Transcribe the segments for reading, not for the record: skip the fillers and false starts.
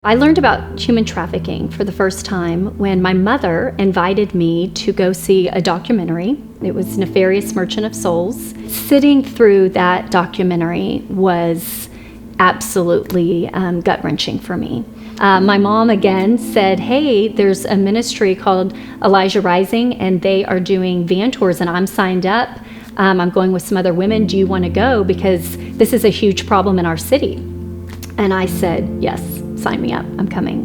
I learned about human trafficking for the first time when my mother invited me to go see a documentary. It was Nefarious Merchant of Souls. Sitting through that documentary was absolutely gut-wrenching for me. My mom again said, hey, there's a ministry called Elijah Rising and they are doing van tours and I'm signed up. I'm going with some other women. Do you want to go? Because this is a huge problem in our city. And I said, yes. Sign me up, I'm coming.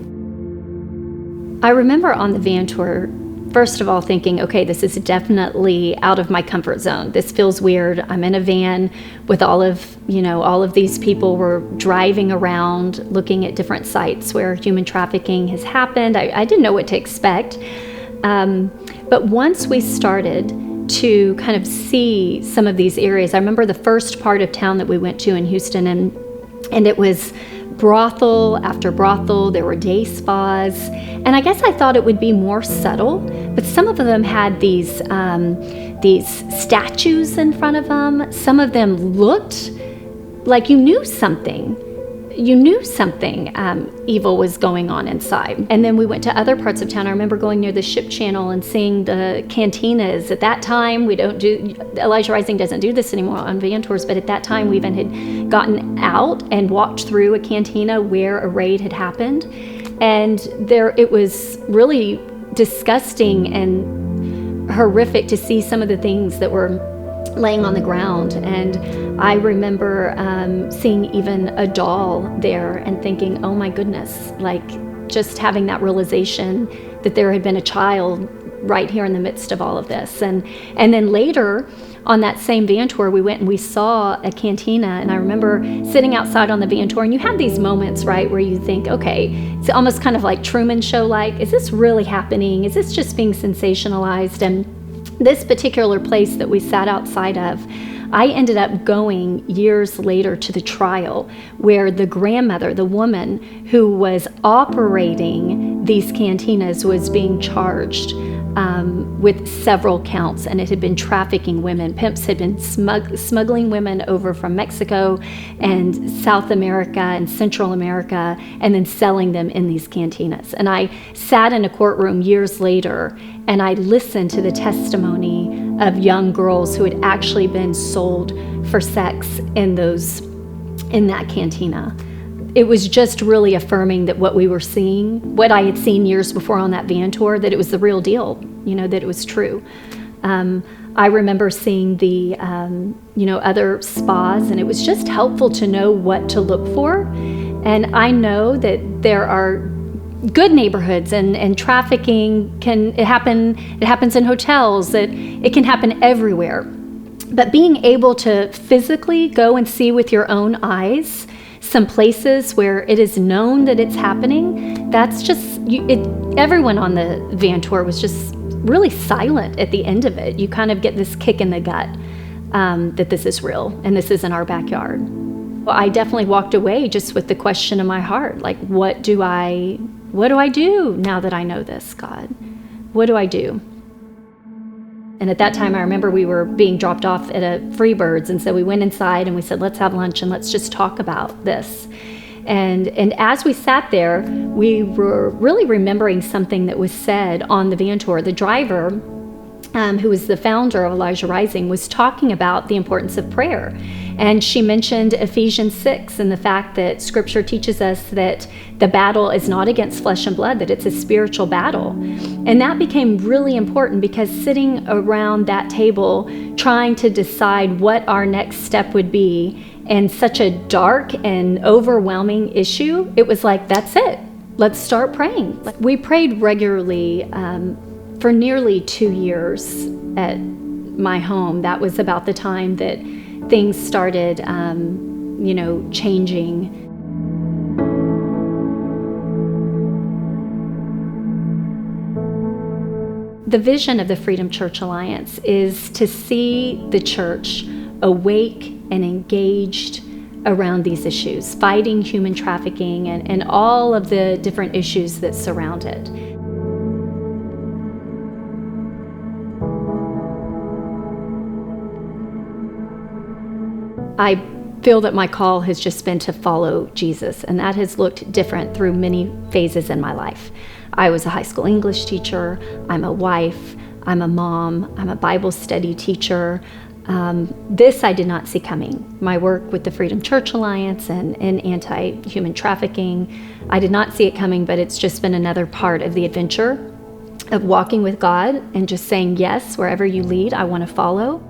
I remember on the van tour, first of all thinking, okay, this is definitely out of my comfort zone. This feels weird. I'm in a van with all of these people. We're driving around looking at different sites where human trafficking has happened. I didn't know what to expect. But once we started to kind of see some of these areas, I remember the first part of town that we went to in Houston, and it was brothel after brothel. There were day spas, and I guess I thought it would be more subtle, but some of them had these statues in front of them. Some of them looked like you knew something evil was going on inside. And then we went to other parts of town. I remember going near the ship channel and seeing the cantinas. At that time, Elijah Rising doesn't do this anymore on van tours, but at that time we even had gotten out and walked through a cantina where a raid had happened. And it was really disgusting and horrific to see some of the things that were laying on the ground. And I remember seeing even a doll there and thinking, oh my goodness, like just having that realization that there had been a child right here in the midst of all of this. And then later on that same van tour, we went and we saw a cantina, and I remember sitting outside on the van tour, and you have these moments, right, where you think, okay, it's almost kind of like Truman Show, like, is this really happening? Is this just being sensationalized? And this particular place that we sat outside of, I ended up going years later to the trial where the grandmother, the woman who was operating these cantinas, was being charged with several counts, and it had been trafficking women. Pimps had been smuggling women over from Mexico and South America and Central America and then selling them in these cantinas. And I sat in a courtroom years later and I listened to the testimony of young girls who had actually been sold for sex in that cantina. It was just really affirming that what we were seeing, what I had seen years before on that van tour, that it was the real deal, that it was true. I remember seeing the, other spas, and it was just helpful to know what to look for. And I know that there are good neighborhoods, and trafficking it happens in hotels, that it can happen everywhere. But being able to physically go and see with your own eyes some places where it is known that it's happening, that's just, everyone on the van tour was just really silent at the end of it. You kind of get this kick in the gut that this is real and this is in our backyard. Well, I definitely walked away just with the question in my heart, like, what do I do now that I know this, God? What do I do? And at that time, I remember we were being dropped off at a Freebirds, and so we went inside and we said, let's have lunch and let's just talk about this. And as we sat there, we were really remembering something that was said on the van tour. The driver, who was the founder of Elijah Rising, was talking about the importance of prayer. And she mentioned Ephesians 6 and the fact that Scripture teaches us that the battle is not against flesh and blood, that it's a spiritual battle. And that became really important because sitting around that table trying to decide what our next step would be in such a dark and overwhelming issue, it was like, that's it. Let's start praying. We prayed regularly for nearly 2 years at my home. That was about the time that things started, changing. The vision of the Freedom Church Alliance is to see the church awake and engaged around these issues, fighting human trafficking and all of the different issues that surround it. I feel that my call has just been to follow Jesus, and that has looked different through many phases in my life. I was a high school English teacher, I'm a wife, I'm a mom, I'm a Bible study teacher. This I did not see coming. My work with the Freedom Church Alliance and in anti-human trafficking, I did not see it coming, but it's just been another part of the adventure of walking with God and just saying, yes, wherever you lead, I want to follow.